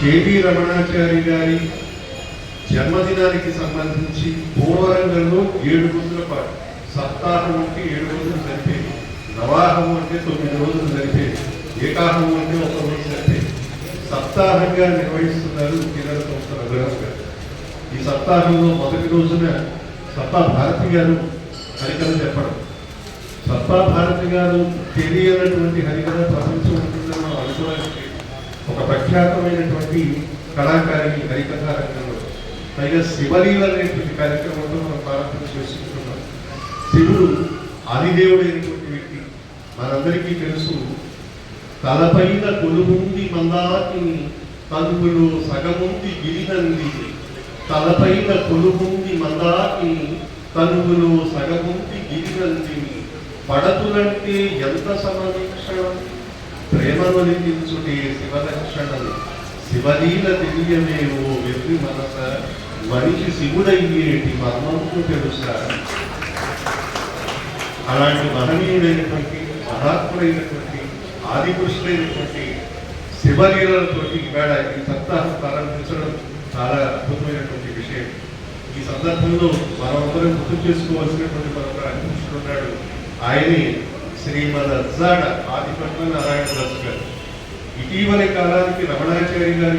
KV Ramanachari గారి జన్మదినానికి సంబంధించి పూర్వరంగంలో 7 రోజుల పాటు సప్తాహం అంటే 7 రోజులు సరిపోయింది, నవాహం అంటే 9 రోజులు సరిపోయింది, ఏకాహం అంటే 1 రోజు సరిపోయింది. సప్తాహంగా నిర్వహిస్తున్నారు కేంద్ర సంస్థ రఘురామ్ గారు. ఈ సప్తాహంలో మొదటి రోజున సత్తా భారతి గారు హరికథ చెప్పడం. సత్తా భారతి గారు తెలియనటువంటి హరికథ ప్రపంచం ఉంటుందని మనం అనుకోవడానికి ఒక ప్రఖ్యాతమైనటువంటి కళాకారిణి హరికథ రంగంలో. పైగా శివలీల అనేటువంటి కార్యక్రమంలో మనం ప్రారంభం చేసుకుంటున్నాం. శివుడు ఆదిదేవుడైనటువంటి వ్యక్తి మనందరికీ తెలుసు. తలపైన కొలుముంది మందాకిని తనువులో సగముంది గిరినంది. తలపైన కొలుముంది మందాకిని తనువులో సగముంది గిరినందిని. పడతులంటే ఎంత సమవీక్షణం, ప్రేమను లిఖించుటే శివలక్షణం. శివలీల తెలియమేవో వెర్రి మనస, మనిషి శివుడయ్యేటి మర్మంకు తెలుసా. అలాంటి మహనీయుడైనటువంటి మహాత్ముడైనటువంటి ఆదిపురుషుడైనటువంటి శివలీలతో ఇవాళ ఈ సప్తాహం ప్రారంభించడం చాలా అద్భుతమైనటువంటి విషయం. ఈ సందర్భంలో మనమందరం గుర్తు చేసుకోవాల్సినటువంటి మరొక అధ్యక్షుడు ఉన్నాడు. ఆయనే శ్రీమద్ అజ్జాడ ఆదిపట్ల నారాయణ దాస్ గారు. ఇటీవలి కాలానికి రమణాచారి గారు